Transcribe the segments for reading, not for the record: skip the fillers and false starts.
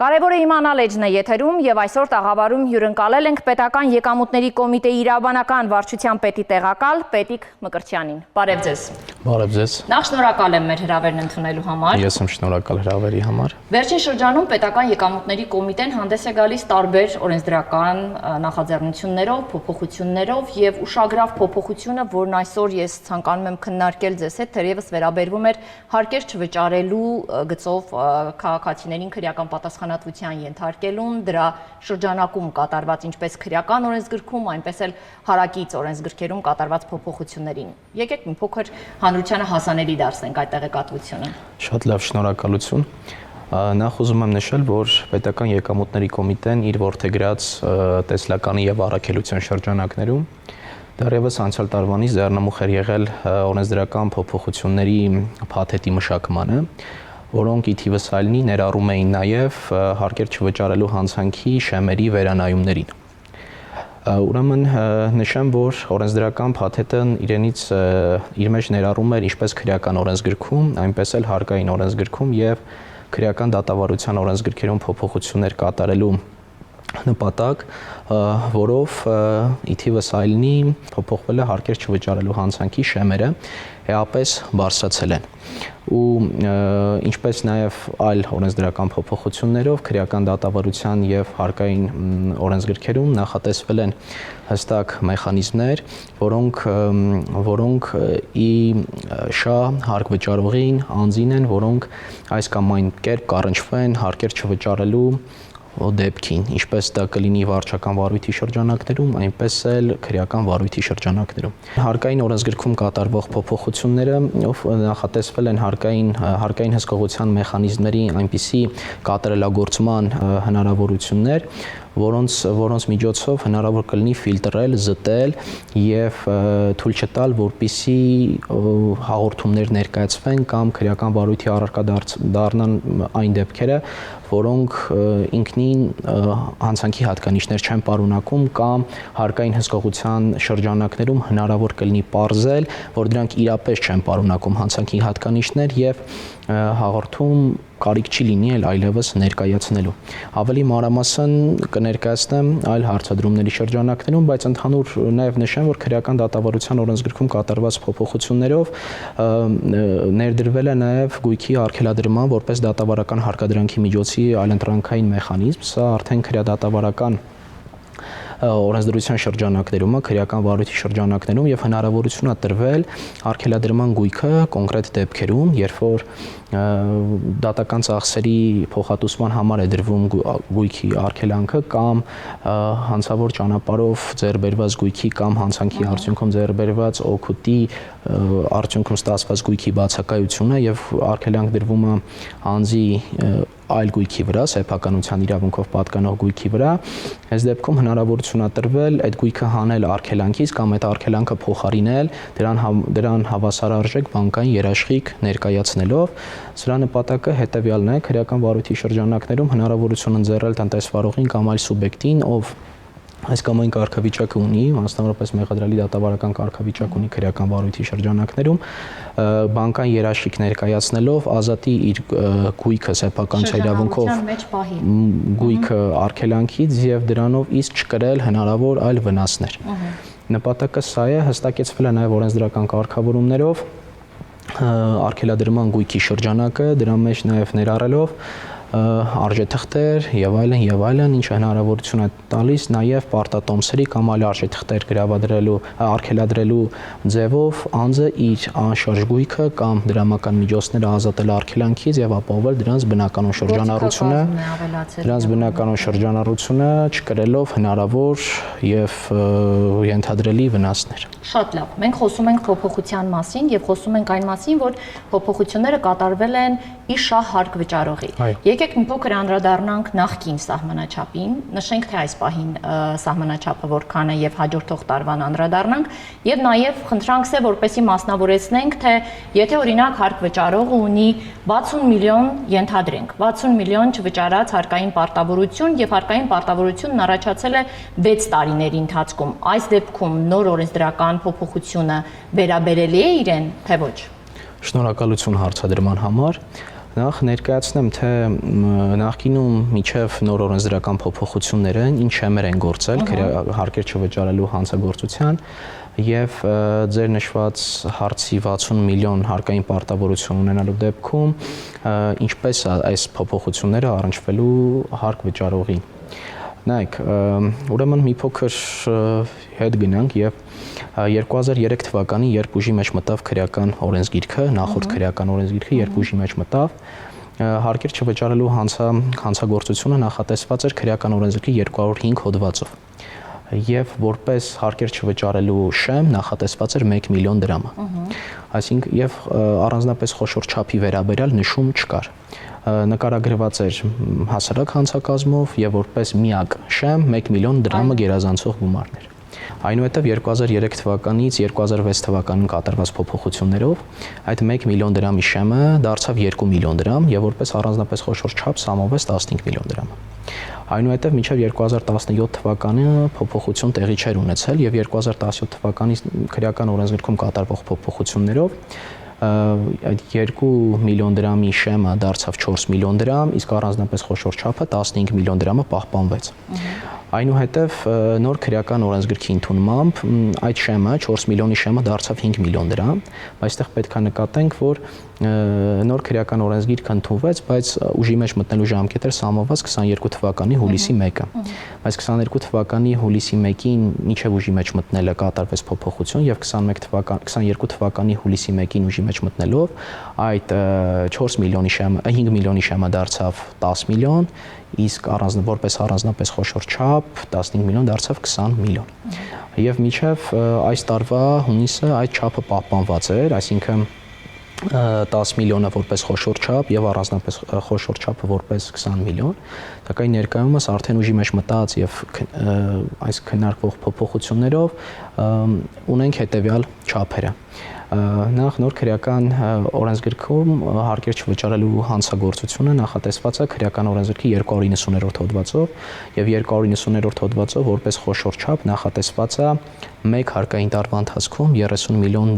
Կարևոր է իմանալ էջն է եթերում եւ այսօր տաղավարում հյուրընկալել ենք պետական եկամուտների կոմիտեի իրավաբանական վարչության պետի տեղակալ Պետիկ Մկրտչյանին։ Բարև ձեզ։ Բարև ձեզ։ Նախ շնորհակալ եմ մեր հրավերն ընդունելու համար։ Ես եմ շնորհակալ հրավերի համար։ Վերջին շրջանում պետական եկամուտների կոմիտեն հանդես է գալիս տարբեր օրենսդրական նախաձեռնություններով, փոփոխություններով եւ ուշագրավ փոփոխությունը, որն այսօր ես ցանկանում եմ քննարկել ձեզ հետ, թերևս վերաբերվում էր հարկեր չվճարելու գծով քաղաքացիներին քրեական պատասխանատվության ենթարկելուն, դրա շրջանակում կատարված ինչպես քրեական օրենսգրքում, այնպես էլ հարակից օրենսգրքերում կատարված փոփոխություններին։ Եկեք մի փոքր հանրությանը հասանելի դարձնենք այդ տեղեկատվությունը։ Շատ լավ, շնորհակալություն։ Նախ ուզում եմ նշել, որ պետական եկամուտների կոմիտեն իր որդեգրած տեսլականի եւ առաքելության շրջանակներում դեռևս անցյալ տարվանից ձեռնամուխ էր եղել օրենսդրական փոփոխությունների փաթեթի մշակմանը, որոնք ի թիվս այլնի ներառում էին նաև հարկեր չվճարելու հանցանքի շեմերի վերանայումներին։ Ուրեմն նշեմ, որ օրենսդրական փաթեթն իր մեջ ներառում էր ինչպես քրեական օրենսգրքում, այնպես էլ հարկային օրենսգրքում եւ քրեական դատավարության օրենսգրքերում փոփոխություններ կատարելու նպատակ, որով ի թիվս այլնի փոփոխվել է հարկեր չվճարելու հանցանքի շեմերը, էապես բարձրացել են։ Ու ինչպես նաև այլ օրենսդրական փոփոխություններով քրեական դատավարության եւ հարկային օրենսգրքերում նախատեսվել են հստակ մեխանիզմներ, որոնք ի շահ հարկ վճարողին անձին են, որոնք այս կամ այն կերպ կառնչվեն հարկեր չվճարելու դեպքին, ինչպես դա կլինի վարչական վարույթի շրջանակներում, այնպես էլ քրեական վարույթի շրջանակներում։ Հարկային օրենսգրքում կատարվող փոփոխությունները նախատեսվել են հարկային հսկողության մեխանիզմների այնպիսի կատարելագործման հնարավորություններ, որոնց միջոցով հնարավոր կլինի ֆիլտրել, զտել եւ թույլ չտալ, որպիսի հաղորդումներ ներկայացվեն կամ քրեական վարույթի առարկա դառնան այն դեպքերը, որոնք ինքնին հանցանքի հատկանիշներ չեն պարունակում կամ հարկային հսկողության շրջանակներում հնարավոր կլինի պարզել, որ դրանք իրապես չեն պարունակում հանցանքի հատկանիշներ եւ հաղորդում կարիք չի լինի այլևս ներկայացնելու։ Ավելի մանրամասն կներկայացնեմ այլ հարցադրումների շրջանակներում, բայց ընդհանուր նաև նշեմ, որ քրեական դատավարության օրենսգրքում կատարված փոփոխություններով ներդրվել է նաև գույքի արգելադրման որպես դատավարական հարկադրանքի միջոցի այլընտրանքային մեխանիզմ, սա արդեն քրեադատավարական օրենսդրության շրջանակներում, քրեական վարույթի շրջանակներում եւ հնարավորություն է տրվել արգելադրման գույքը կոնկրետ դեպքերում, երբ որ դատական ծախսերի փոխհատուցման համար է դրվում գույքի արգելանքը կամ հանցավոր ճանապարհով ձեռբերված գույքի կամ հանցանքի արդյունքում ձեռբերված օգուտի արդյունքում ստացված գույքի բացակայությունը եւ արգելանք դրվում է անձի այլ գույքի վրա, սեփականության իրավունքով պատկանող գույքի վրա, այս դեպքում հնարավորություն է տրվել այդ գույքը հանել արգելանքից կամ այդ արգելանքը փոխարինել դրան հավասարարժեք բանկային երաշխիք ներկայացնելով։ Սրա նպատակը հետեւյալն է՝ քրեական վարույթի շրջանակներում հնարավորություն ընձեռել տնտեսվարողին կամ այլ սուբյեկտին, ով այս կամ այն կարգավիճակը ունի, մասնավորապես մեղադրելի դատավարական կարգավիճակ ունի քրեական վարույթի շրջանակներում, բանկային երաշխիք ներկայացնելով ազատի իր գույքը սեփականության իրավունքով գույքը արգելանքից եւ դրանով իսկ չկրել հնարավոր այլ վնասներ։ Նպատակը սա է, հստակեցվել է նաեւ օրենսդրական կարգավորումներով արգելադրման գույքի շրջանակը, դրա մեջ նաեւ ներառելով արժեթղթեր եւ այլն, ինչը հնարավորություն է տալիս նաեւ պարտատոմսերի կամ այլ արժեթղթեր գրավադրելու, արգելադրելու ձևով անձը իր անշարժ գույքը կամ դրամական միջոցները ազատել արգելանքից եւ ապահովել դրանց բնականon շրջանառությունը չկրելով հնարավոր եւ ենթադրելի վնասներ։ Շատ լավ։ Մենք խոսում ենք փոփոխության մասին եւ խոսում ենք այն մասին, որ փոփոխությունները կատարվել են ի շահ հարկ վճարողի։ Եկեք մի փոքր անդրադառնանք նախկին սահմանաչափին, նշենք թե այս պահին սահմանաչափը որքան է եւ հաջորդող տարվան անդրադառնանք եւ նաեւ խնդրանք է, որպեսզի մասնավորեցնենք, թե եթե օրինակ հարկ վճարողը ունի 60 միլիոն, ենթադրենք, 60 միլիոն չվճարած հարկային պարտավորություն եւ հարկային պարտավորությունն առաջացել է 6 տարիների ընթացքում, այս դեպքում նոր օրենսդրական փոփոխությունը վերաբերելի է իրեն, թե ոչ։ Շնորհակալություն հարցադրման համար։ Նախ ներկայացնեմ, թե նախկինում միջև նոր օրենսդրական փոփոխությունները ինչ շեմեր են գործել հարկեր չվճարելու հանցագործության եւ ձեր նշված հարցի 60 միլիոն հարկային պարտավորություն ունենալու դեպքում ինչպես այս փոփոխությունները առնչվելու հարկ վճարողին։ Նայեք, ուրեմն մի փոքր հետ գնանք եւ 2003 թվականին, երբ ուժի մեջ մտավ քրեական օրենսգիրքը, նախորդ քրեական օրենսգիրքը, երբ ուժի մեջ մտավ, հարկեր չվճարելու հանցագործությունը նախատեսված էր քրեական օրենսգիրքի 205 հոդվածով։ Եվ որպես հարկեր չվճարելու շեմ նախատեսված էր 1 միլիոն դրամը։ Այսինքն եւ առանձնապես խոշոր չափի վերաբերյալ նշում չկար։ Նկարագրված էր հասարակ հանցակազմով եւ որպես միակ շեմ 1 միլիոն դրամը գերազանցող գումարներ։ Այնուհետև 2003 թվականից 2006 թվականին կատարված փոփոխություններով այդ 1 միլիոն դրամի շեմը դարձավ 2 միլիոն դրամ եւ որպես առանձնապես խոշոր չափ սամովեց 15 միլիոն դրամ։ Այնուհետև մինչև 2017 թվականը փոփոխություն տեղի չէր ունեցել եւ 2017 թվականի քրեական օրենսգրքում կատարվող փոփոխություններով այդ 2 միլիոն դրամի շեմը դարձավ 4 միլիոն դրամ, իսկ առանձնապես խոշոր չափը 15 միլիոն դրամը պահպանվեց։ Այնուհետև նոր քրեական օրենսգրքի ընդունմամբ այդ շեմը 4 միլիոնի շեմը դարձավ 5 միլիոն դրամ, բայց այստեղ պետք է նկատենք, որ նոր քրեական օրենսգիրքը ընդունվեց, բայց ուժի մեջ մտնելու ժամկետը սահմանված 22 թվականի հուլիսի 1-ը։ Բայց 22 թվականի հուլիսի 1-ին մինչև ուժի մեջ մտնելը կատարվեց փոփոխություն եւ 22 թվականի հուլիսի 1-ին ուժի մեջ մտնելով այդ 4 միլիոնի շեմը 5 միլիոնի շեմը դարձավ 10 միլիոն, իսկ որպես առանձնապես խոշոր չափ 15 միլիոն դարձավ 20 միլիոն։ Եվ մինչև այս տարվա հունիսը այդ չափը պահպանված էր, այսինքն 10 միլիոնը որպես խոշոր չափ եւ առանձնապես խոշոր չափը որպես 20 միլիոն, սակայն ներկայումս արդեն ուժի մեջ մտած եւ այս քննարկվող փոփոխություններով ունենք հետեւյալ չափերը։ Նախ նոր քրեական օրենսգրքում հարկեր չվճարելու հանցագործությունը նախատեսված է քրեական օրենսգրքի 290-րդ հոդվածով եւ 290-րդ հոդվածով որպես խոշոր չափ նախատեսված է մեկ հարկային տարվա ընթացքում 30 միլիոն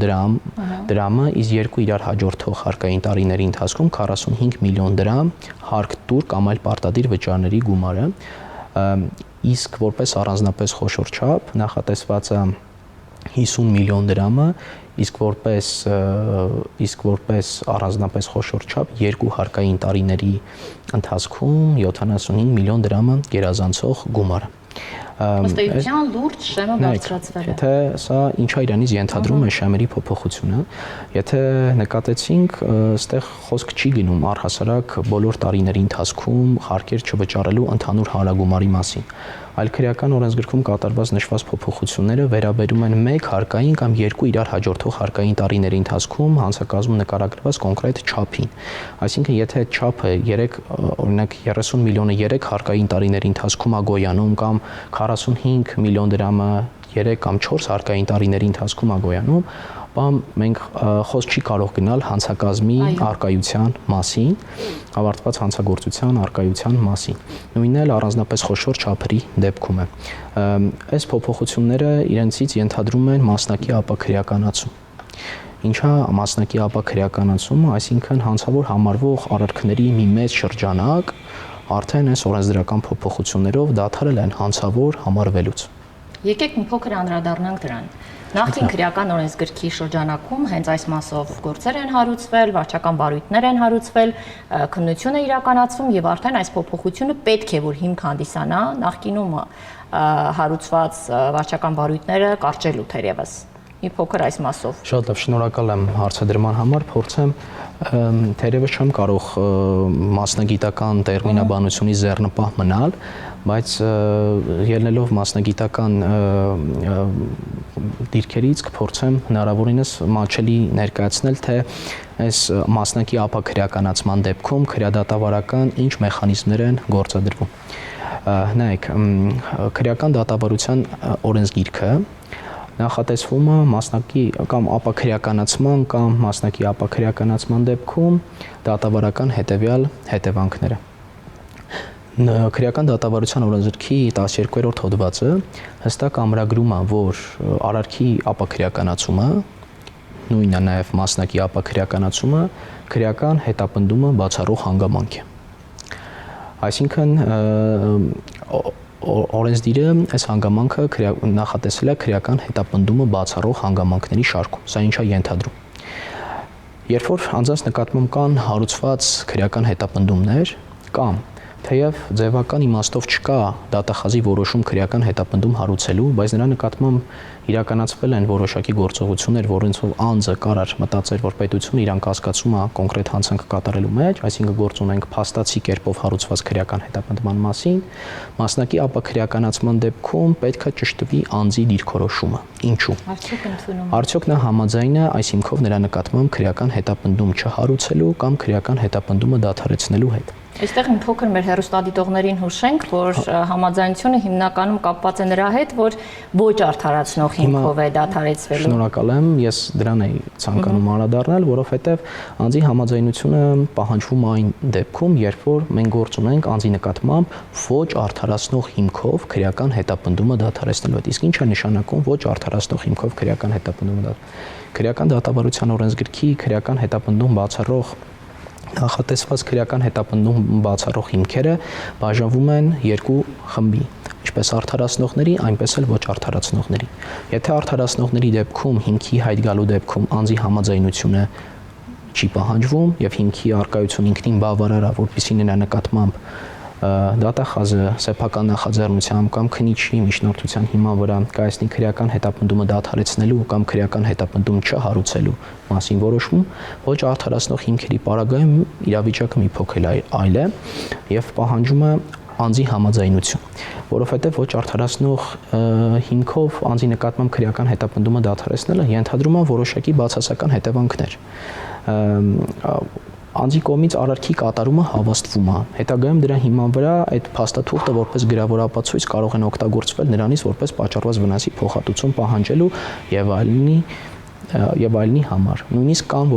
դրամը, իսկ երկու իրար հաջորդող հարկային տարիների ընթացքում 45 միլիոն դրամ հարկ տուր կամ այլ պարտադիր վճարների գումարը, իսկ որպես առանձնապես խոշոր չափ նախատեսված է 50 միլիոն դրամը, իսկ որպես առանձնապես խոշոր չափ երկու հարկային տարիների ընթացքում 75 միլիոն դրամը գերազանցող գումարը։ Ըստ էության լուրջ շեմը բարձրացվել է։ Եթե սա ինչա իրանից ենթադրում է շեմերի փոփոխությունը, եթե նկատեցինք, այստեղ խոսք չի գնում առհասարակ բոլոր տարիների ընթացքում հարկեր չվճարելու ընդհանուր հանրագումարի մասին, այլ քրեական օրենսգրքում կատարված նշված փոփոխությունները վերաբերում են մեկ հարկային կամ երկու իրար հաջորդող հարկային տարիների ընթացքում հանցակազմում նկարագրված կոնկրետ չափին։ Այսինքն, եթե այդ չափը օրինակ 30 միլիոնը 3 հարկային տարիների ընթացքում է գոյանում կամ 45 միլիոն դրամը 3 կամ 4 հարկային տարիների ընթացքում է գոյանում, բան մենք խոսք չի կարող գնալ հանցակազմի արկայության մասին, ավարտված հանցագործության արկայության մասին։ Նույնն էլ առանձնապես խոշոր չափերի դեպքում է։ Այս փոփոխությունները իրենցից ենթադրում են մասնակի ապաքրեականացում։ Ինչա մասնակի ապաքրեականացումը, այսինքն հանցավոր համարվող արարքների մի մեծ շրջանակ արդեն այս օրենսդրական փոփոխություններով դադարել են հանցավոր համարվելուց։ Եկեք մի փոքր անդրադառնանք դրան։ Նախկին քրեական օրենսգրքի շրջանակում հենց այս մասով գործեր են հարուցվել, վարչական բարույթներ են հարուցվել, քննություն է իրականացվում եւ արդեն այս փոփոխությունը պետք է որ հիմք հանդիսանա նախկինում հարուցված վարչական բարույթները կարճելու թերևս։ Մի փոքր այս մասով։ Շատ լավ, շնորհակալ եմ հարցադրման համար, փորձեմ թերևս չեմ կարող մասնագիտական տերմինաբանությունի ձեռնպահ մնալ, բայց ելնելով մասնագիտական դիրքերից կփորձեմ հնարավորինս մատչելի ներկայացնել, թե այս մասնակի ապաքրեականացման դեպքում քրեադատավարական ինչ մեխանիզմներ են գործադրվում։ Նայեք, քրեական դատավարության օրենսգիրքը նախատեսվում է մասնակի կամ ապաքրեականացման կամ մասնակի ապաքրեականացման դեպքում դատավարական հետևյալ հետևանքները։ Քրեական դատավարության օրենսգրքի 12-րդ հոդվածը հստակ ամրագրում է, որ արարքի ապաքրեականացումը նույնն է նաև մասնակի ապաքրեականացումը, քրեական հետապնդումը բացառող հանգամանք է։ Այսինքն օրենսդիրը այս հանգամանքը նախատեսել է քրեական հետապնդումը բացառող հանգամանքների շարքում։ Սա ինչ է ենթադրում։ Երբ որ անձանց նկատմամբ կան հարուցված քրեական հետապնդումներ կամ թեև ձևական իմաստով չկա դատախազի որոշում քրեական հետապնդում հարուցելու, բայց նրա նկատմամբ իրականացվել են որոշակի գործողություններ, որոնցով անձը կարար մտածել, որ պետությունը իրան կասկածում է կոնկրետ հանցանք կատարելու մեջ, այսինքն գործ ունենք փաստացի կերպով հարուցված քրեական հետապնդման մասին, մասնակի ապաքրեականացման դեպքում պետք է ճշտվի անձի դիրքորոշումը։ Ինչու՞։ Արդյոք նա համաձայն է այս հիմքով նրա նկատմամբ քրեական հետապնդում չհարուցելու կամ քրեական հետապնդումը դադարեցնելու հետ։ Այստեղ մի փոքր մեր հեռուստադիտողներին հուշենք, որ համաձայնությունը հիմնականում կապված է նրա հետ, որ ոչ արդարացնող հիմքով է դադարեցվելու։ Շնորհակալ եմ, ես դրան էի ցանկանում անդրադառնալ, որովհետև անձի համաձայնությունը պահանջվում է այն դեպքում, երբ որ մենք գործ ունենք անձի նկատմամբ ոչ արդարացնող հիմքով քրեական հետապնդումը դադարեցնելու հետ։ Իսկ ինչ է նշանակում ոչ արդարացնող հիմքով քրեական հետապնդումը։ Քրեական դատավարության օրենսգրքի քրեական հետապնդում բացառող նախատեսված քրեական հետապնդում բացառող հիմքերը բաժանվում են երկու խմբի, ինչպես արդարացնողների, այնպես էլ ոչ արդարացնողների։ Եթե արդարացնողների դեպքում հիմքի հայտ գալու դեպքում անձի համաձայնությունը չի պահանջվում եւ հիմքի արկայություն ինքնին բավարար է, որպեսզի նրա նկատմամբ դատախազը սեփական նախաձեռնությամբ կամ քննիչի միջնորդության հիման վրա կայացնի քրեական հետապնդումը դադարեցնելու կամ քրեական հետապնդում չհարուցելու մասին որոշում, ոչ արդարացնող հիմքերի պարագայում իրավիճակը մի փոքր այլ է եւ պահանջում է անձի համաձայնություն, որովհետեւ ոչ արդարացնող հիմքով անձի նկատմամբ քրեական հետապնդումը դադարեցնելը ենթադրում է որոշակի բացասական հետևանքներ։ Անձի կողմից արարքի կատարումը հավաստվում է։ Հետագայում դրա հիման վրա այդ փաստաթուղթը որպես գրավորապացույց կարող են օգտագործվել նրանից որպես պատճառված վնասի փոխհատուցում պահանջելու եւ այլնի համար։ Նույնիսկ կան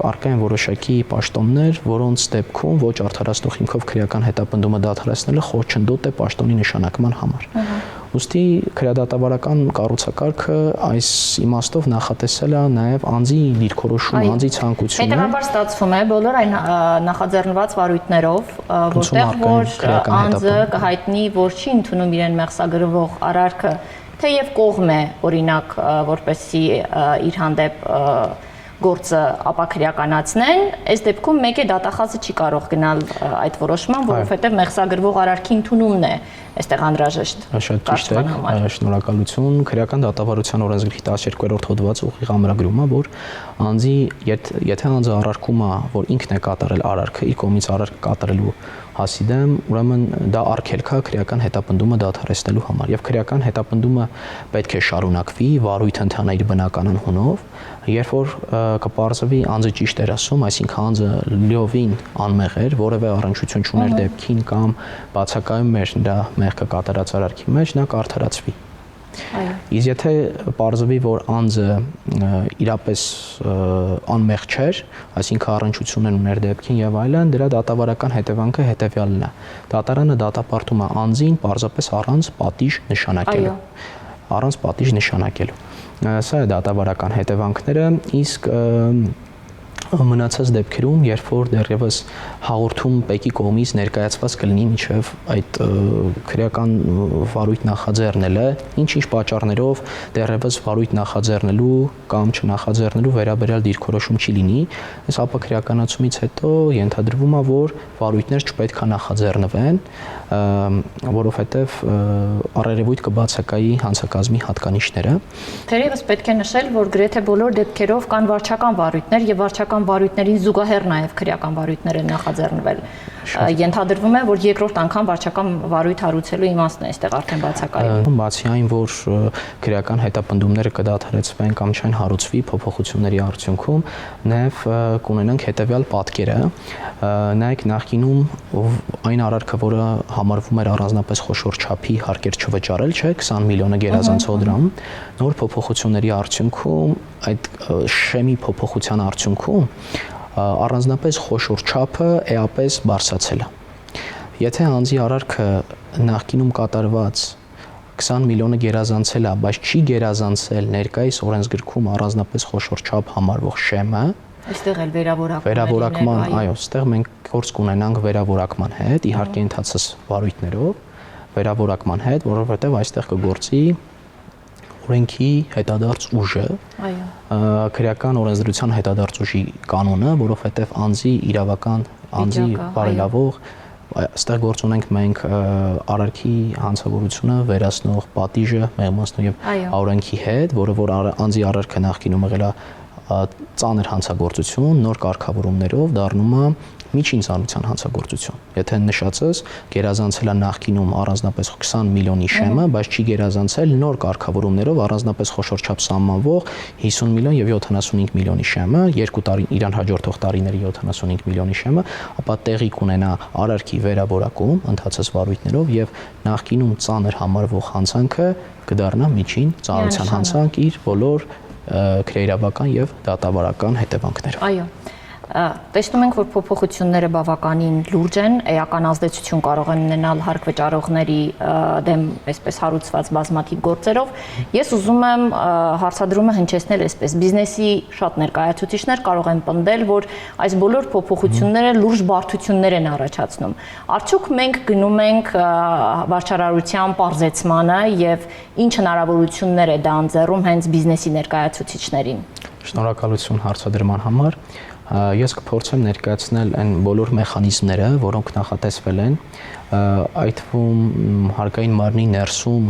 արկա են որոշակի պաշտոններ, որոնց դեպքում ոչ արդարացնող հիմքով քրեական հետապնդումը դադարեցնելը խոչընդոտ է պաշտոնի նշանակման համար։ Ուստի քրեադատավարական կառուցակարգը այս իմաստով նախատեսել է նաև անձի դիրքորոշումը, անձի ցանկությունը։ Հետևաբար ստացվում է բոլոր այն նախաձեռնված վարույթներով, որտեղ որ անձը կհայտնի, որ չի ընդունում իրեն մեղսագրվող արարքը, թեև կողմ է, օրինակ, որպեսզի իր հանդեպ գործը ապաքրեականացնեն, այս դեպքում մեկ է դատախազը չի կարող գնալ այդ որոշման, որովհետև մեղսագրվող արարքի ընդունումն է այստեղ անհրաժեշտ։ Շատ ճիշտ է, շնորհակալություն։ Քրեական դատավարության օրենսգրքի 12-րդ հոդվածը ուղիղ ամրագրում է, որ անձի եթե անձը առարկում է, որ ինքն է կատարել արարքը, իր կողմից արարք կատարելու հասի դեմ, ուրեմն դա արգելք է քրեական հետապնդումը դադարեցնելու համար եւ քրեական հետապնդումը պետք է շարունակվի վարույթը ընթանա իր բնական անհունով, երբ որ կպարզվի անձը ճիշտ էր ասում, այսինքն անձը լիովին անմեղ էր, որևէ առնչություն չուներ դեպքին կամ բացակայում էր նրա մեղքը կատարած արարքի մեջ, նա կարդարացվի։ Իսկ եթե պարզվի, որ անձը իրապես անմեղ չէր, այսինքն առնչություն ուներ դեպքին եւ այլն, դրա դատավարական հետևանքը հետեւյալն է։ Դատարանը դատապարտում է անձին պարզապես առանց պատիժ նշանակելու։ Առանց պատիժ նշանակելու։ Սա է դատավարական հետևանքները, իսկ մնացած դեպքերում, երբ որ դեռևս հաղորդում ՊԵԿ-ի կողմից ներկայացված կլինի մինչև այդ քրեական վարույթ նախաձեռնելը, ինչ-ինչ պատճառներով դեռևս վարույթ նախաձեռնելու կամ չնախաձեռնելու վերաբերյալ դիրքորոշում չի լինի, այս ապաքրեականացումից հետո ենթադրվում է, որ վարույթներ չպետք է նախաձեռնվեն, որովհետև առերևույթ կբացակայի հանցակազմի հատկանիշները։ Թերևս պետք է նշել, որ գրեթե բոլոր դեպքերով կան վարչական վարույթներ եւ վարչական վարույթներին զուգահեռ նաև քրեական վարույթներ են նախաձեռնվել։ Ենթադրվում է, որ երկրորդ անգամ վարչական վարույթ հարուցելու իմաստն է այստեղ արդեն բացակայում։ Բացի այն, որ քրեական հետապնդումները կդադարեցվեն կամ չեն հարուցվի փոփոխությունների արդյունքում, նաև կունենանք հետևյալ պատկերը։ Նայեք, նախկինում այն արարքը, որը համարվում էր առանձնապես խոշոր չափի, հարկեր չվճարել, չէ, 20 միլիոնը գերազանցող դրամ, նոր փոփոխությունների արդյունքում, այդ շեմի փոփոխության արդյունքում առանձնապես խոշոր չափը էապես բարձրացել է։ Եթե անձի արարքը նախկինում կատարված 20 միլիոնը գերազանցել է, բայց չի գերազանցել ներկայիս օրենսգրքում առանձնապես խոշոր չափ համարվող շեմը, այստեղ էլ վերավորակման, այո, այստեղ մենք գործ կունենանք վերավորակման հետ, իհարկե ընդհանրած վարույթներով, վերավորակման հետ, որովհետև այստեղ կգործի օրենքի հետադարձ ուժը, քրեական օրենսդրության հետադարձ ուժի կանոնը, որովհետև անձի իրավական, անձի բարելավող, այստեղ գործ ունենք մենք արարքի հանցավորությունը վերացնող պատիժը մեղմացնող եւ օրենքի հետ, որը որ անձի արարքը նախկինում եղել է ծանր հանցագործություն, նոր կարգավորումներով դառնում է միջին ծանրության հանցագործություն։ Եթե նշածս գերազանցել է նախկինում առանձնապես 20 միլիոնի շեմը, բայց չի գերազանցել նոր կարգավորումներով առանձնապես խոշոր չափ սահմանվող 50 միլիոն եւ 75 միլիոնի շեմը, 2 տարի իրան հաջորդող տարիների 75 միլիոնի շեմը, ապա տեղի կունենա արարքի վերավորակում ընդհանրած վարույթներով եւ նախկինում ծանր համարվող հանցանքը կդառնա միջին ծանրության հանցանք իր բոլոր քրեիրավական եւ դատավարական հետևանքներով։ Այո։ Տեսնում ենք, որ փոփոխությունները բավականին լուրջ են, էական ազդեցություն կարող են ունենալ հարկ վճարողների դեմ այսպես հարուցված բազմաթիվ գործերով։ Ես ուզում եմ հարցադրումը հնչեցնել այսպես. բիզնեսի շատ ներկայացուցիչներ կարող են պնդել, որ այս բոլոր փոփոխությունները լուրջ բարդություններ են առաջացնում։ Արդյոք մենք գնում ենք վարչարարության պարզեցմանը եւ ինչ հնարավորություններ է դա ընձեռում հենց բիզնեսի ներկայացուցիչներին։ Շնորհակալություն հարցադրման համար։ Ես կփորձեմ ներկայացնել այն բոլոր մեխանիզմները, որոնք նախատեսվել են այդ թվում հարկային մարմնի ներսում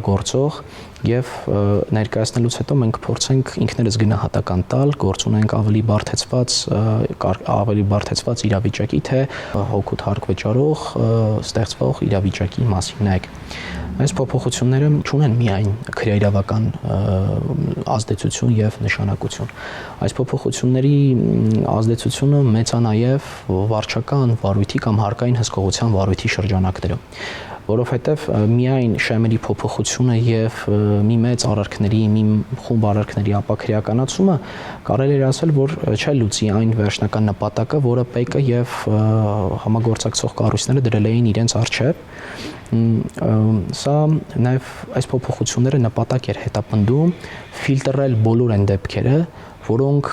գործող եւ ներկայացնելուց հետո մենք կփորձենք ինքներս գնահատական տալ, գործ ունենք ավելի բարդեցված իրավիճակի, թե հօգուտ հարկ վճարող ստեղծվող իրավիճակի մասին նայեք։ Այս փոփոխությունները չունեն միայն քրեիրավական ազդեցություն եւ նշանակություն։ Այս փոփոխությունների ազդեցությունը մեծ է նաեւ վարչական վարույթի կամ հարկային հսկողության վարույթի շրջանակներում, որովհետեւ միայն շեմերի փոփոխությունը եւ մի մեծ արարքների, մի խումբ արարքների ապաքրեականացումը կարելի է ասել, որ չէ լուծի այն վերջնական նպատակը, որը ՊԵԿ-ը եւ համագործակցող կառույցները դրել էին իրենց առջեւ։ Սա նաև այս փոփոխությունները նպատակ էր հետապնդում ֆիլտրել բոլոր այն դեպքերը, որոնք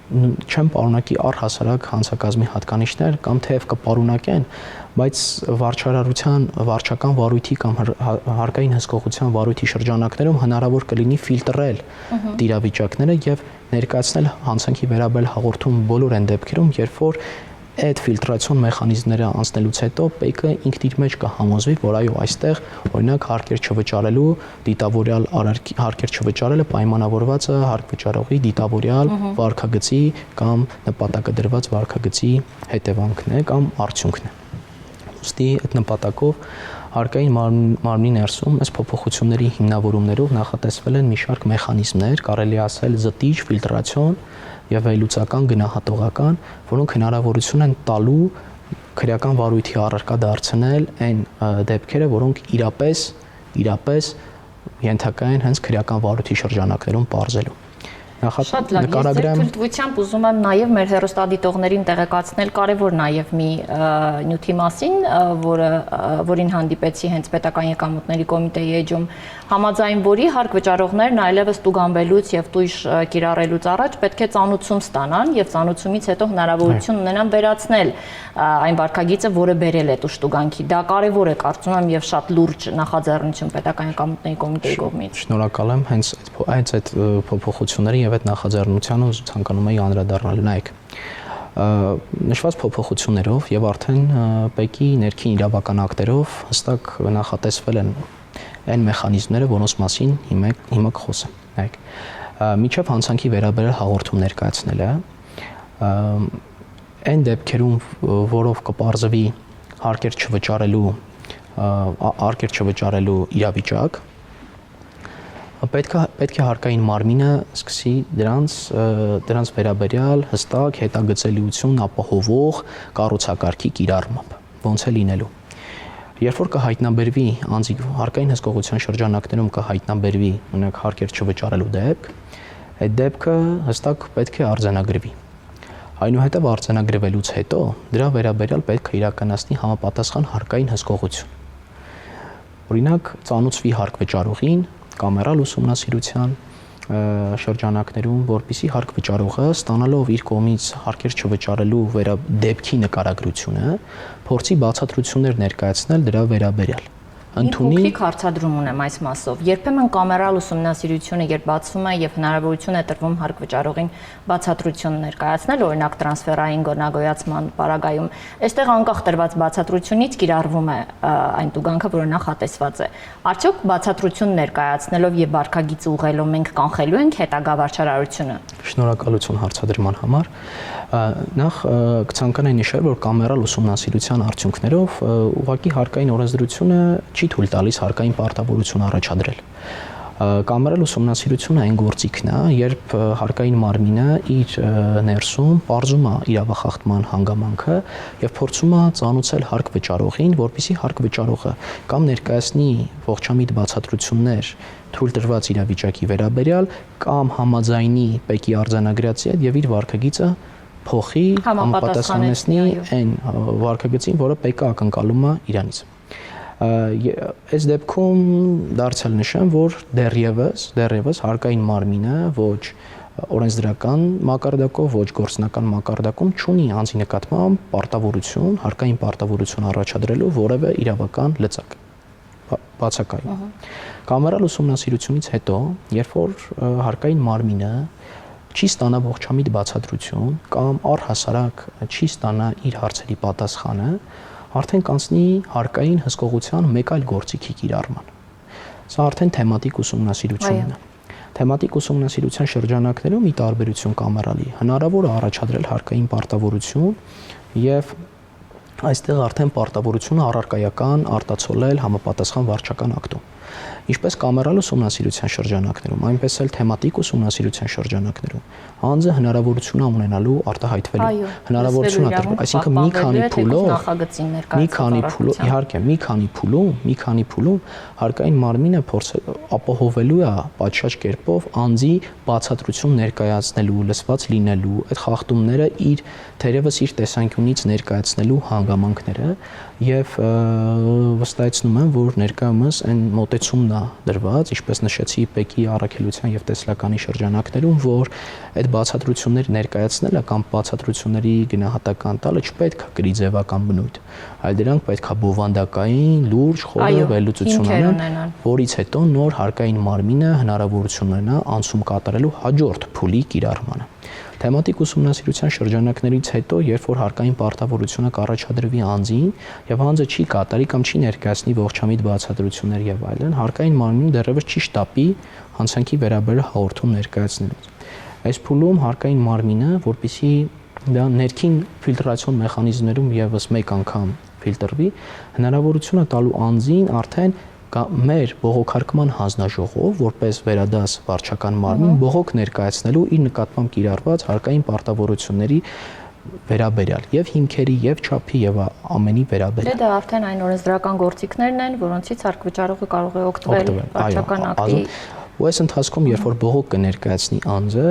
չեն պարունակի առհասարակ հանցակազմի հատկանիշներ կամ թեև կպարունակեն, բայց վարչական վարույթի կամ հարկային հսկողության վարույթի շրջանակներում հնարավոր կլինի ֆիլտրել դիրավիճակները եւ ներկայացնել հանցանքի վերաբերյալ հաղորդում բոլոր այն դեպքերում, երբ որ այդ ֆիլտրացիոն մեխանիզմները անցնելուց հետո ՊԵԿ-ը ինքն իր մեջ կհամոզվի, որ այո, այստեղ օրինակ հարկեր չվճարելու դիտավորյալ հարկեր չվճարելը պայմանավորված է հարկ վճարողի դիտավորյալ վարքագծի կամ նպատակադրված վարքագծի հետևանքն է կամ արդյունքն է։ Ոստի այդ նպատակով հարկային մարմնի ներսում այս փոփոխությունների հիմնավորումներով նախատեսվել են մի շարք մեխանիզմներ, կարելի ասել զտիչ, ֆիլտրացիոն եւ վերլուծական գնահատողական, որոնք հնարավորություն են տալու քրեական վարույթի առարկա դարձնել այն դեպքերը, որոնք իրապես ենթակա են հենց քրեական վարույթի շրջանակներում պարզելու։ Շատ լավ, ես ձեր թույլտվությամբ ուզում եմ նաև մեր հեռուստադիտողներին տեղեկացնել կարևոր նաև մի նյութի մասին, որին հանդիպեցի հենց Պետական եկամուտների կոմիտեի էջում, համաձայն որի հարկ վճարողներն այլևս տուգանվելուց եւ տույժ կիրառելուց առաջ պետք է ծանուցում ստանան եւ ծանուցումից հետո հնարավորություն ունենան վերացնել այն վարքագիծը, որը բերել է տուժտուգանքի։ Դա կարևոր է, կարծում եմ, եւ շատ լուրջ նախաձեռնություն Պետական եկամուտների կոմիտեի կողմից։ Շնորհակալ եմ հենց այդ փոփոխությունների եւ այդ նախաձեռնությանը ցանկանում եի անդրադառնալ։ Նայեք, նշված փոփոխություններով եւ արդեն ՊԵԿ-ի ներքին իրավական ակտերով հստակ նախատեսվել են այն մեխանիզմները, որոնց մասին հիմա կխոսեմ։ Նայեք, միջև հանցանքի վերաբերյալ հաղորդում ներկայացնելը այն դեպքերում, որով կպարզվի հարկեր չվճարելու իրավիճակ, պետք է հարկային մարմինը սկսի դրանց վերաբերյալ հստակ հետագծելիություն ապահովող կառուցակարգի կիրառմամբ, ոնց է լինելու։ Երբ որ կհայտնաբերվի անձի հարկային հսկողության շրջանակներում կհայտնաբերվի օրինակ հարկեր չվճարելու դեպք, այդ դեպքը հստակ պետք է արձանագրվի։ Այնուհետև արձանագրվելուց հետո դրա վերաբերյալ պետք է իրականացնի համապատասխան հարկային հսկողություն։ Օրինակ, ծանուցվի հարկ վճարողին կամերալ ուսումնասիրության շրջանակներում, որպիսի հարկ վճարողը ստանալով իր կողմից հարկեր չվճարելու դեպքի նկարագրությունը, փորձի բացատրություններ ներկայացնել դրա վերաբերյալ։ Փոքրիկ հարցադրում ունեմ այս մասով։ Երբեմն կամերալ ուսումնասիրությունը, երբ բացվում է եւ հնարավորություն է տրվում հարկ վճարողին բացատրություն ներկայացնել, օրինակ տրանսֆերային գոնագոյացման պարագայում, այստեղ անկախ տրված բացատրությունից կիրառվում է այն տուգանքը, որը նախատեսված է։ Արդյոք բացատրություն ներկայացնելով եւ վարքագիծը ուղղելով մենք կանխելու ենք հետագա վարչարարությունը։ Շնորհակալություն հարցադրման համար։ Նախ կցանկանայի նշել, որ կամերալ ուսումնասիրության արդյունքներով ուղղակի հարկային օրենսդրությունը չի թույլ տալիս հարկային պարտավորություն առաջադրել։ Կամերալ ուսումնասիրությունը այն գործիքն է, երբ հարկային մարմինը իր ներսում պարզում է իրավախախտման հանգամանքը եւ փորձում է ծանուցել հարկ վճարողին, որպեսզի հարկ վճարողը կամ ներկայացնի ողջամիտ բացատրություններ թույլ տրված իրավիճակի վերաբերյալ կամ համաձայնի ՊԵԿ-ի արձանագրածի հետ եւ իր վարքագիծը փոխի համապատասխանեցնի այն վարքագծին, որը ՊԵԿ-ը ակնկալում է իրանից։ Այս դեպքում դարձյալ նշեմ, որ դեռևս հարկային մարմինը ոչ օրենսդրական մակարդակով, ոչ գործնական մակարդակում չունի անձի նկատմամբ պարտավորություն, հարկային պարտավորություն առաջադրելու որևէ իրավական լծակ բացակայում։ Կամերալ ուսումնասիրությունից հետո, երբ որ հարկային մարմինը չի ստանա ողջամիտ բացատրություն կամ առհասարակ չի ստանա իր հարցերի պատասխանը, արդեն կանցնի հարկային հսկողության մեկ այլ գործիքի կիրառման։ Սա արդեն թեմատիկ ուսումնասիրությունն է։ Թեմատիկ ուսումնասիրության շրջանակներում ի տարբերություն կամերալի հնարավոր է առաջադրել հարկային պարտավորություն եւ այստեղ արդեն պարտավորությունը առարկայական արտացոլել համապատասխան վարչական ակտում։ Ինչպես կամերալ ուսումնասիրության շրջանակներում, այնպես էլ թեմատիկ ուսումնասիրության շրջանակներում անձը հնարավորություն է ունենալու արտահայտվելու, հնարավորություն է տրվում, այսինքն մի քանի փուլում հարկային մարմինը ապահովելու է պատշաճ կերպով անձի բացատրություն ներկայացնելու, լսված լինելու, այդ խախտումները թերևս իր տեսանկյունից ներկայացնելու հանգամանքները եւ վստահեցնում եմ, որ ներկայումս այն մոտեցումն է դրված, ինչպես նշեցի ՊԵԿ-ի առաքելության եւ տեսլականի շրջանակներում, որ այդ բացատրություններ ներկայացնելը կամ բացատրությունների գնահատական տալը չպետք է կրի ձևական բնույթ, այլ դրանք պետք է բովանդակային, լուրջ, խորը վերլուծություն անեն, որից հետո նոր հարկային մարմինը հնարավորություն ունենա անցում կատարելու հաջորդ փուլի կիրառմանը։ Թեմատիկ ուսումնասիրության շրջանակներից հետո, երբ որ հարկային պարտավորությունը կառաջադրվի անձին եւ անձը չի կատարի կամ չի ներկայացնի ողջամիտ բացատրություններ եւ այլն, հարկային մարմինը դեռևս չի շտապի հանցանքի վերաբերյալ հաղորդում ներկայացնելուց։ Այս փուլում հարկային մարմինը, որպեսզի դա ներքին ֆիլտրացիոն մեխանիզմներում եւս մեկ անգամ ֆիլտրվի, հնարավորություն է տալու անձին արդեն մեր բողոքարկման հանձնաժողով որպես վերադաս վարչական մարմին բողոք ներկայացնելու իր նկատմամբ կիրառված հարկային պարտավորությունների վերաբերյալ եւ հիմքերի եւ չափի եւ ամենի վերաբերյալ։ Դա արդեն այն օրենսդրական գործիքներն են, որոնցից հարկ վճարողը կարող է օգտվել վարչական ակտի։ Ու այս ընթացքում, երբ որ բողոք կներկայացնի անձը,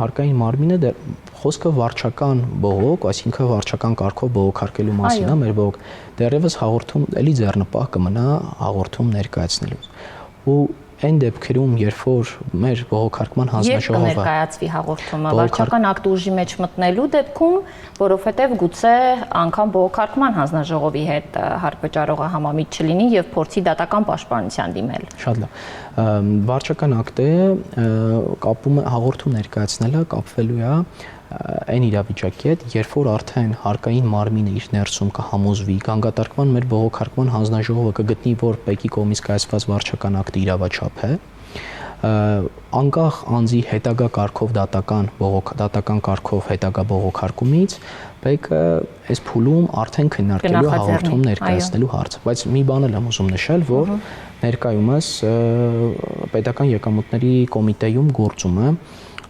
հարկային մարմինը խոսքը վարչական բողոք, այսինքն վարչական կարգով բողոքարկելու մասին է, մեր բողոք դեռևս հաղորդում էլի ձեռնպահ կմնա հաղորդում ներկայացնելուց։ Ու այն դեպքերում, երբ որ մեր բողոքարկման հանձնաժողովը ներկայացվի հաղորդումը վարչական ակտի ուժի մեջ մտնելու դեպքում, որովհետև գուցե անգամ բողոքարկման հանձնաժողովի հետ հարկ վճարողը համամիտ չլինի եւ փորձի դատական պաշտպանության դիմել։ Շատ լավ։ Վարչական ակտը կապում է հաղորդում ներկայացնելը կապվելու է այն իրավիճակի հետ, երբ որ արդեն հարկային մարմինը իր ներսում կհամոզվի, կանգատարկման մեր բողոքարկման հանձնաժողովը կգտնի, որ ՊԵԿ-ի կողմից կայացված վարչական ակտը իրավաչափ է, անկախ անձի հետագա կարգով դատական կարգով հետագա բողոքարկումից ՊԵԿ-ը այս փուլում արդեն քննարկելու հաղորդում ներկայացնելու հարցը, բայց մի բան եմ ուզում նշել, որ ներկայումս պետական եկամուտների կոմիտեում գործում է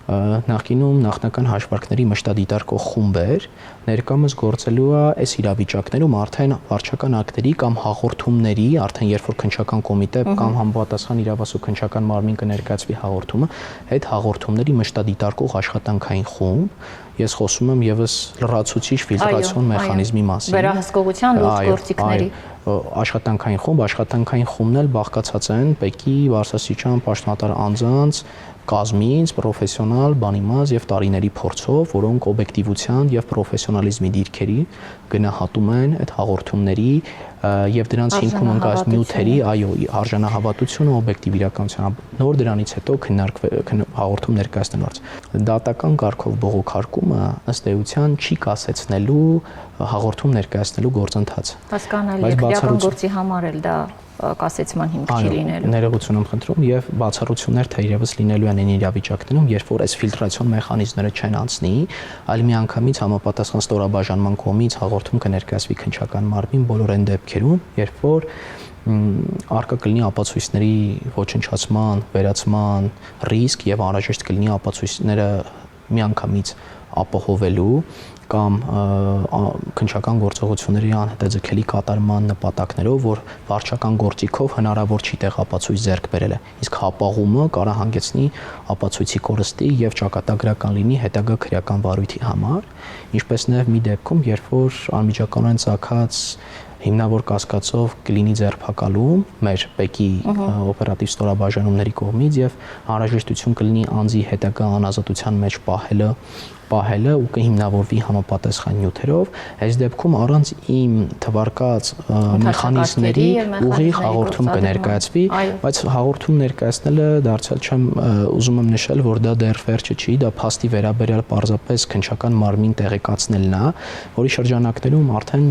նախկինում նախնական հաշվարկների մշտադիտարկող խումբեր, ներկայումս գործելու է այս իրավիճակներում արդեն վարչական ակտերի կամ հաղորդումների, արդեն երբ որ քննչական կոմիտե կամ համապատասխան իրավասու քննչական մարմին կներկայացվի հաղորդումը, այդ հաղորդումների մշտադիտարկող աշխատանքային խումբ ես խոսում եմ եւս լրացուցիչ ֆիլտրացիոն մեխանիզմի մասին։ Վերահսկողության լուրջ գործիքների աշխատանքային խումբն էլ բաղկացած են պեկի բարձրաստիճան պաշտոնատար անձանց կազմից, պրոֆեսիոնալ, բանիմաց եւ տարիների փորձով, որոնք օբյեկտիվության եւ պրոֆեսիոնալիզմի դիրքերի գնահատում են այդ հաղորդումների եւ դրանց հիմքում ընկած նյութերի, արժանահավատությունը, օբյեկտիվ իրականության։ Նոր դրանից հետո հաղորդում ներկայացնելուց դատական կարգով բողոքարկումը ըստ էության չի կասեցնելու հաղորդում ներկայացնելու գործընթացը։ Հասկանալի է, քրեական գործի համար էլ դա կասեցման հիմք չի լինելու։ Ներողություն եմ խնդրում եւ բացառություններ թերևս լինելու են այն իրավիճակներում, երբ որ այս ֆիլտրացիոն մեխանիզմները չեն անցնի, այլ միանգամից համապատասխան ստորաբաժանման կողմից հաղորդում կներկայացվի քննչական մարմին բոլոր այն դեպքերում, երբ որ արկա կլինի ապացույցների ոչնչացման, վերացման ռիսկ եւ անհրաժեշտ կլինի ապացույցները միանգամից ապահովելու կամ քննչական գործողությունների անհետաձգելի կատարման նպատակներով, որ վարչական գործիքով հնարավոր չի տեղապացույց ձեռք բերելը։ Իսկ հապաղումը կարող է հանգեցնի ապացույցի կորստի եւ ճակատագրական լինի հետագա քրեական վարույթի համար, ինչպես նաեւ մի դեպքում, երբ որ անմիջականորեն ցակած հիմնավոր կասկածով կլինի ձերբակալում մեր պեկի օպերատիվ ստորաբաժանումների կողմից եւ անհրաժեշտություն կլինի անձի հետագա անազատության մեջ պահելը ու կհիմնավորվի համապատասխան նյութերով, այս դեպքում առանց իմ թվարկած մեխանիզմների ուղիղ հաղորդում կներկայացվի, բայց հաղորդում ներկայացնելը դարձյալ չեմ ուզում եմ նշել, որ դա դեռ վերջը չի, դա փաստի վերաբերյալ պարզապես քննչական մարմին տեղեկացնելն է, որի շրջանակներում արդեն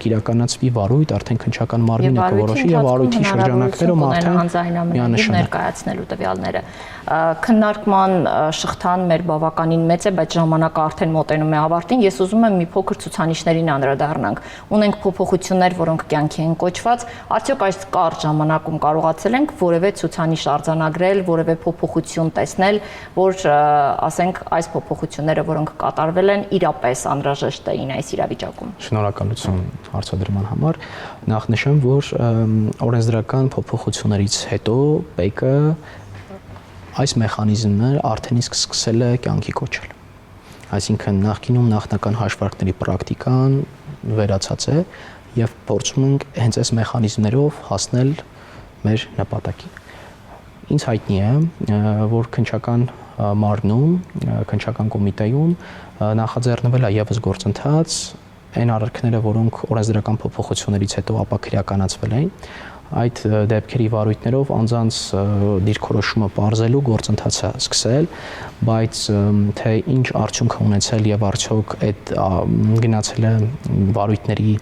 իրականացվի վարույթ, արդեն քննչական մարմինը կորոշի եւ վարույթի շրջանակներում արդեն ներկայացնելու տվյալները։ Քննարկման շղթան մեր բավականին մեծ է, բայց ժամանակը արդեն մոտենում է ավարտին։ Ես ուզում եմ մի փոքր ցուցանիշներին անդրադառնանք։ Ունենք փոփոխություններ, որոնք կյանքի են կոչված, արդյոք այս կարճ ժամանակում կարողացել ենք որևէ ցուցանիշ արձանագրել, որևէ փոփոխություն տեսնել, որ ասենք այս փոփոխությունները, որոնք կատարվել են, իրապես անհրաժեշտ էին այս իրավիճակում։ Շնորհակալություն հարցադրման համար։ Նախ նշեմ, որ օրենսդրական փոփոխություններից հետո ՊԵԿ-ը այս մեխանիզմները արդեն իսկ սկսել է կյանքի կոչել։ Այսինքն նախկինում նախնական հաշվարկների պրակտիկան վերացած է եւ փորձում ենք հենց այս մեխանիզմներով հասնել մեր նպատակին։ Ինձ հայտնի է, որ քննչական մարմնում, քննչական կոմիտեում նախաձեռնվել է եւս գործընթաց այն արարքները, որոնք օրենսդրական փոփոխություններից հետո ապա քրեականացվել են, այդ դեպքերի վարույթներով անձանց դիրքորոշումը պարզելու գործընթացը սկսել, բայց թե ինչ արդյունք է ունեցել եւ արդյոք այդ գնացել է վարույթների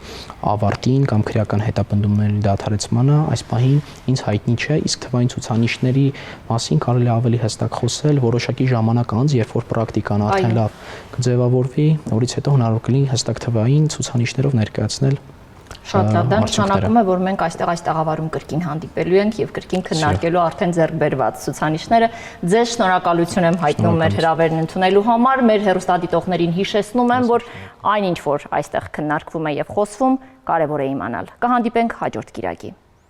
ավարտին կամ քրեական հետապնդումների դադարեցմանը, այս պահին ինձ հայտնի չէ, իսկ թվային ցուցանիշների մասին կարելի է ավելի հստակ խոսել որոշակի ժամանակ անց, երբ որ պրակտիկան արդեն լավ կձևավորվի, որից հետո հնարավոր կլինի հստակ թվային ցուցանիշներով ներկայացնել։ Շատ լավ, դա նշանակում է, որ մենք այս տաղավարում կրկին հանդիպելու ենք եւ կրկին քննարկելու արդեն ձեռք բերված ցուցանիշները։ Ձեզ շնորհակալություն եմ հայտնում մեր հրավերն ընդունելու համար։ Մեր հեռուստադիտողներին հիշեցնում եմ, որ այնինչ որ այստեղ քննարկվում է եւ խոսվում, կարեւոր է իմանալ։ Կհանդիպենք հաջորդ կիրակի։